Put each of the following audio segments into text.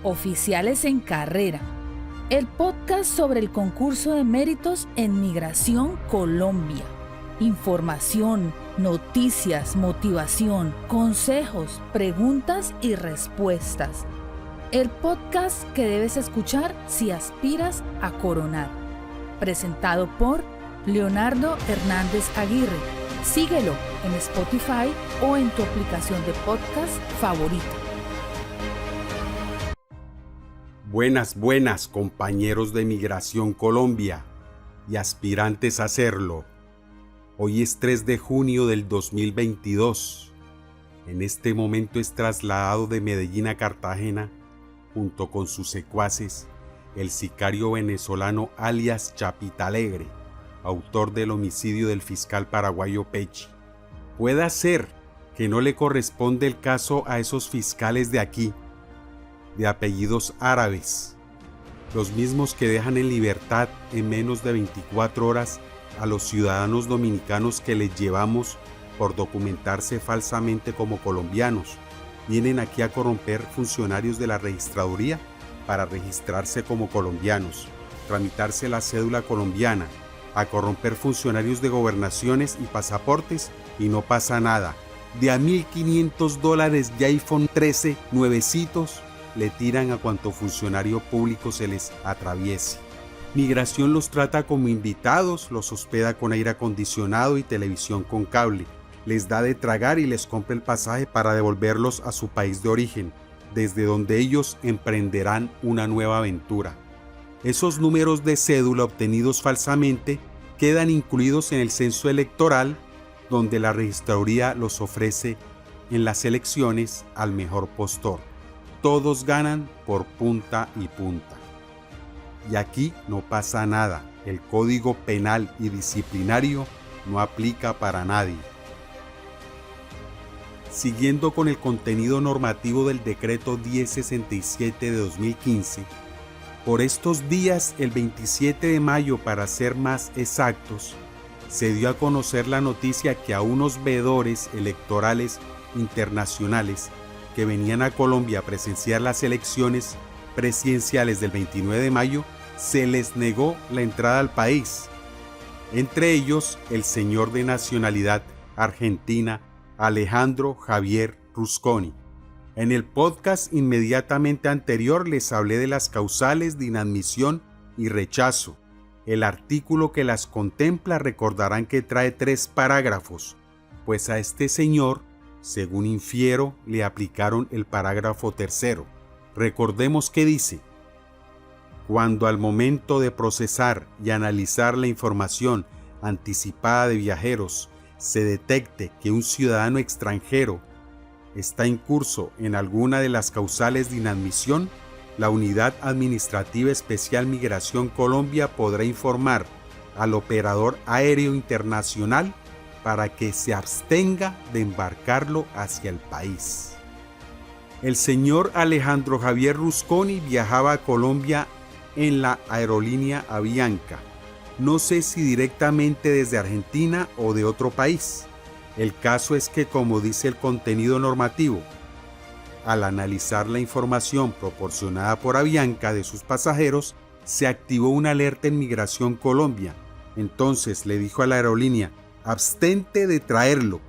Oficiales en Carrera, el podcast sobre el concurso de méritos en Migración Colombia. Información, noticias, motivación, consejos, preguntas y respuestas. El podcast que debes escuchar si aspiras a coronar. Presentado por Leonardo Hernández Aguirre. Síguelo en Spotify o en tu aplicación de podcast favorita. Buenas, compañeros de Migración Colombia y aspirantes a serlo. Hoy es 3 de junio del 2022. En este momento es trasladado de Medellín a Cartagena, junto con sus secuaces, el sicario venezolano alias Chapita Alegre, autor del homicidio del fiscal paraguayo Pecci. Puede ser que no le corresponde el caso a esos fiscales de aquí, de apellidos árabes, los mismos que dejan en libertad en menos de 24 horas a los ciudadanos dominicanos que les llevamos por documentarse falsamente como colombianos. Vienen aquí a corromper funcionarios de la registraduría para registrarse como colombianos, tramitarse la cédula colombiana, a corromper funcionarios de gobernaciones y pasaportes y no pasa nada. De a $1,500 de iPhone 13 nuevecitos le tiran a cuanto funcionario público se les atraviese. Migración los trata como invitados, los hospeda con aire acondicionado y televisión con cable, les da de tragar y les compra el pasaje para devolverlos a su país de origen, desde donde ellos emprenderán una nueva aventura. Esos números de cédula obtenidos falsamente quedan incluidos en el censo electoral, donde la registraduría los ofrece en las elecciones al mejor postor. Todos ganan por punta y punta. Y aquí no pasa nada. El Código Penal y Disciplinario no aplica para nadie. Siguiendo con el contenido normativo del Decreto 1067 de 2015, por estos días, el 27 de mayo para ser más exactos, se dio a conocer la noticia que a unos veedores electorales internacionales que venían a Colombia a presenciar las elecciones presidenciales del 29 de mayo, se les negó la entrada al país. Entre ellos, el señor de nacionalidad argentina, Alejandro Javier Rusconi. En el podcast inmediatamente anterior les hablé de las causales de inadmisión y rechazo. El artículo que las contempla recordarán que trae 3 parágrafos, pues a este señor, según infiero, le aplicaron el parágrafo 3. Recordemos que dice: cuando al momento de procesar y analizar la información anticipada de viajeros se detecte que un ciudadano extranjero está incurso en alguna de las causales de inadmisión, la Unidad Administrativa Especial Migración Colombia podrá informar al operador aéreo internacional para que se abstenga de embarcarlo hacia el país. El señor Alejandro Javier Rusconi viajaba a Colombia en la aerolínea Avianca. No sé si directamente desde Argentina o de otro país. El caso es que, como dice el contenido normativo, al analizar la información proporcionada por Avianca de sus pasajeros, se activó una alerta en Migración Colombia. Entonces le dijo a la aerolínea: abstente de traerlo,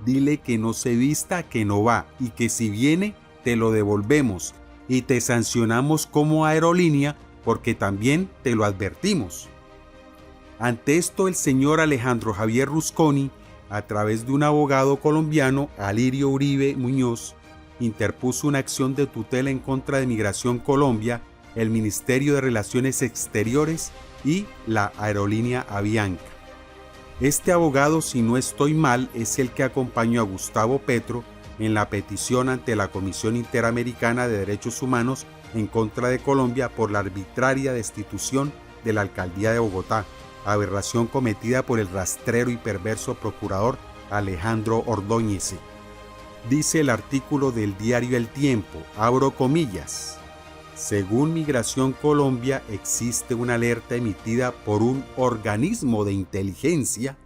dile que no se vista, que no va, y que si viene te lo devolvemos y te sancionamos como aerolínea porque también te lo advertimos. Ante esto, el señor Alejandro Javier Rusconi, a través de un abogado colombiano, Alirio Uribe Muñoz, interpuso una acción de tutela en contra de Migración Colombia, el Ministerio de Relaciones Exteriores y la aerolínea Avianca. Este abogado, si no estoy mal, es el que acompañó a Gustavo Petro en la petición ante la Comisión Interamericana de Derechos Humanos en contra de Colombia por la arbitraria destitución de la alcaldía de Bogotá, aberración cometida por el rastrero y perverso procurador Alejandro Ordóñez. Dice el artículo del diario El Tiempo, abro comillas: según Migración Colombia, existe una alerta emitida por un organismo de inteligencia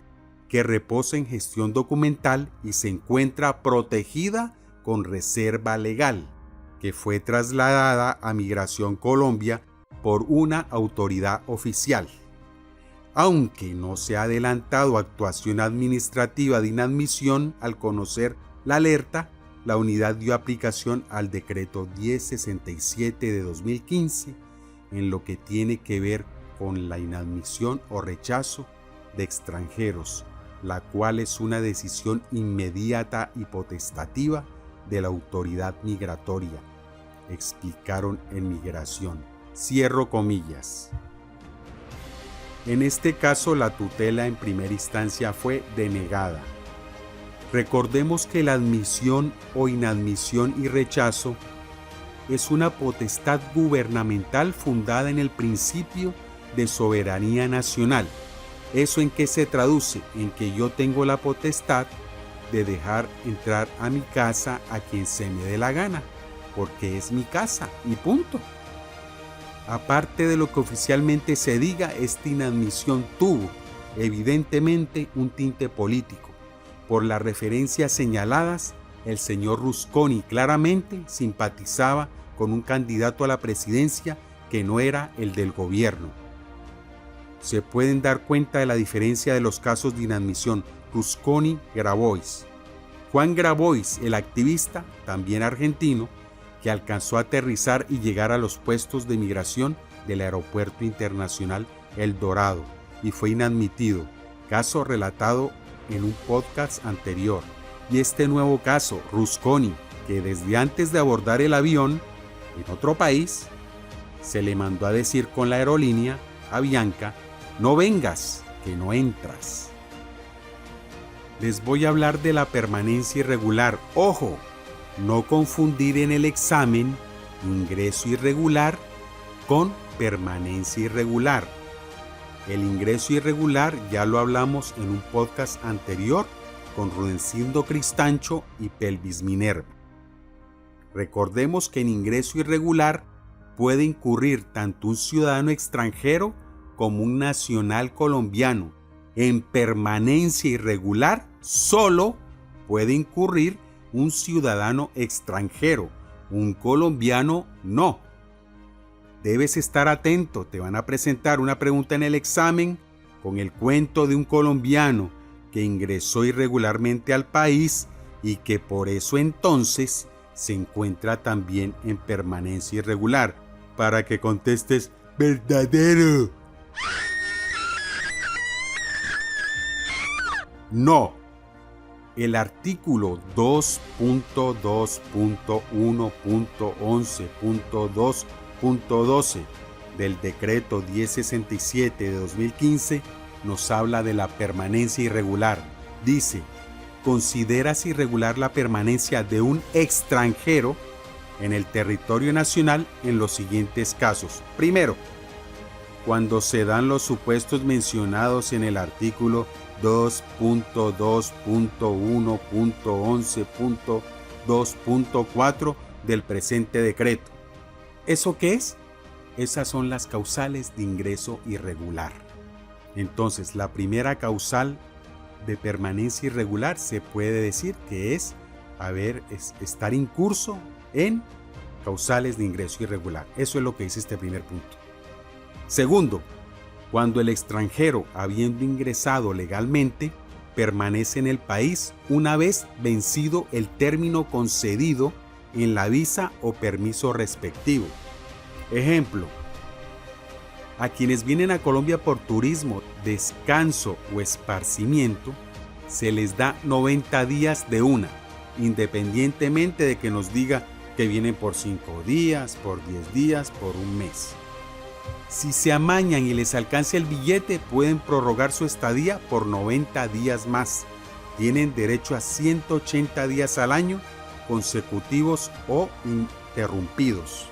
que reposa en gestión documental y se encuentra protegida con reserva legal. que fue trasladada a Migración Colombia por una autoridad oficial. Aunque no se ha adelantado actuación administrativa de inadmisión al conocer la alerta, la unidad dio aplicación al decreto 1067 de 2015 en lo que tiene que ver con la inadmisión o rechazo de extranjeros, la cual es una decisión inmediata y potestativa de la autoridad migratoria, explicaron en Migración. Cierro comillas. En este caso, la tutela en primera instancia fue denegada. Recordemos que la admisión o inadmisión y rechazo es una potestad gubernamental fundada en el principio de soberanía nacional. ¿Eso en qué se traduce? En que yo tengo la potestad de dejar entrar a mi casa a quien se me dé la gana, porque es mi casa y punto. Aparte de lo que oficialmente se diga, esta inadmisión tuvo evidentemente un tinte político. Por las referencias señaladas, el señor Rusconi claramente simpatizaba con un candidato a la presidencia que no era el del gobierno. Se pueden dar cuenta de la diferencia de los casos de inadmisión Rusconi-Grabois. Juan Grabois, el activista, también argentino, que alcanzó a aterrizar y llegar a los puestos de migración del Aeropuerto Internacional El Dorado y fue inadmitido, caso relatado en un podcast anterior. Y este nuevo caso, Rusconi, que desde antes de abordar el avión en otro país, se le mandó a decir con la aerolínea, Avianca, no vengas, que no entras. Les voy a hablar de la permanencia irregular. ¡Ojo! No confundir en el examen ingreso irregular con permanencia irregular. El ingreso irregular ya lo hablamos en un podcast anterior con Rudencindo Cristancho y Pelvis Minerva. Recordemos que en ingreso irregular puede incurrir tanto un ciudadano extranjero como un nacional colombiano. En permanencia irregular solo puede incurrir un ciudadano extranjero, un colombiano no. Debes estar atento, te van a presentar una pregunta en el examen con el cuento de un colombiano que ingresó irregularmente al país y que por eso entonces se encuentra también en permanencia irregular, para que contestes verdadero. No. El artículo 2.2.1.11.2.12 del decreto 1067 de 2015 nos habla de la permanencia irregular. Dice, consideras irregular la permanencia de un extranjero en el territorio nacional en los siguientes casos. Primero, cuando se dan los supuestos mencionados en el artículo 2.2.1.11.2.4 del presente decreto. ¿Eso qué es? Esas son las causales de ingreso irregular. Entonces, la primera causal de permanencia irregular se puede decir que es estar incurso en causales de ingreso irregular. Eso es lo que dice este primer punto. Segundo, cuando el extranjero, habiendo ingresado legalmente, permanece en el país una vez vencido el término concedido en la visa o permiso respectivo. Ejemplo, a quienes vienen a Colombia por turismo, descanso o esparcimiento, se les da 90 días de una, independientemente de que nos diga que vienen por 5 días, por 10 días, por un mes. Si se amañan y les alcanza el billete, pueden prorrogar su estadía por 90 días más. Tienen derecho a 180 días al año, consecutivos o interrumpidos.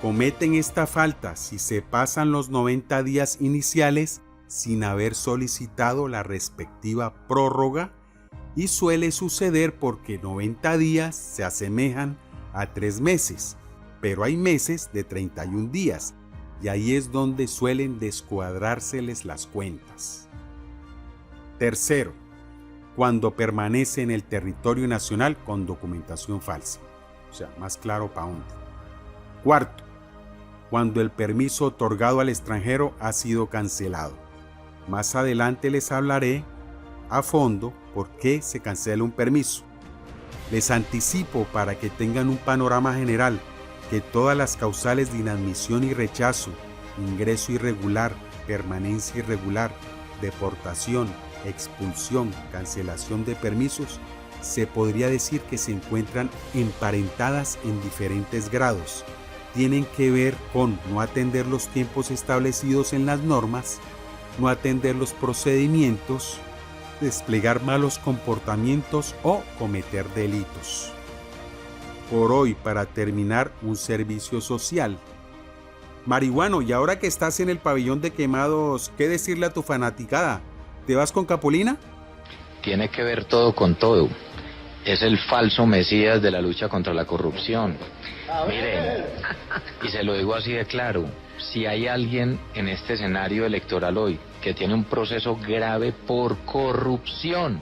Cometen esta falta si se pasan los 90 días iniciales sin haber solicitado la respectiva prórroga, y suele suceder porque 90 días se asemejan a 3 meses, pero hay meses de 31 días, y ahí es donde suelen descuadrárseles las cuentas. Tercero, cuando permanece en el territorio nacional con documentación falsa. O sea, más claro para dónde. Cuarto, cuando el permiso otorgado al extranjero ha sido cancelado. Más adelante les hablaré a fondo por qué se cancela un permiso. Les anticipo para que tengan un panorama general que todas las causales de inadmisión y rechazo, ingreso irregular, permanencia irregular, deportación, expulsión, cancelación de permisos, se podría decir que se encuentran emparentadas en diferentes grados. Tienen que ver con no atender los tiempos establecidos en las normas, no atender los procedimientos, desplegar malos comportamientos o cometer delitos. Por hoy, para terminar, un servicio social. Marihuano, y ahora que estás en el pabellón de quemados, ¿qué decirle a tu fanaticada? ¿Te vas con Capulina? Tiene que ver todo con todo. Es el falso mesías de la lucha contra la corrupción. Miren, y se lo digo así de claro, si hay alguien en este escenario electoral hoy que tiene un proceso grave por corrupción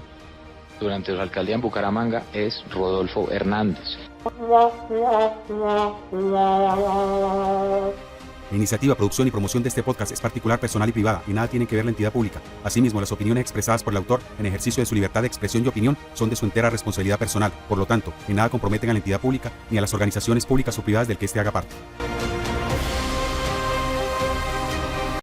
durante su alcaldía en Bucaramanga, es Rodolfo Hernández. La iniciativa, producción y promoción de este podcast es particular, personal y privada y nada tiene que ver la entidad pública. Asimismo, las opiniones expresadas por el autor en ejercicio de su libertad de expresión y opinión son de su entera responsabilidad personal. Por lo tanto, en nada comprometen a la entidad pública ni a las organizaciones públicas o privadas del que éste haga parte.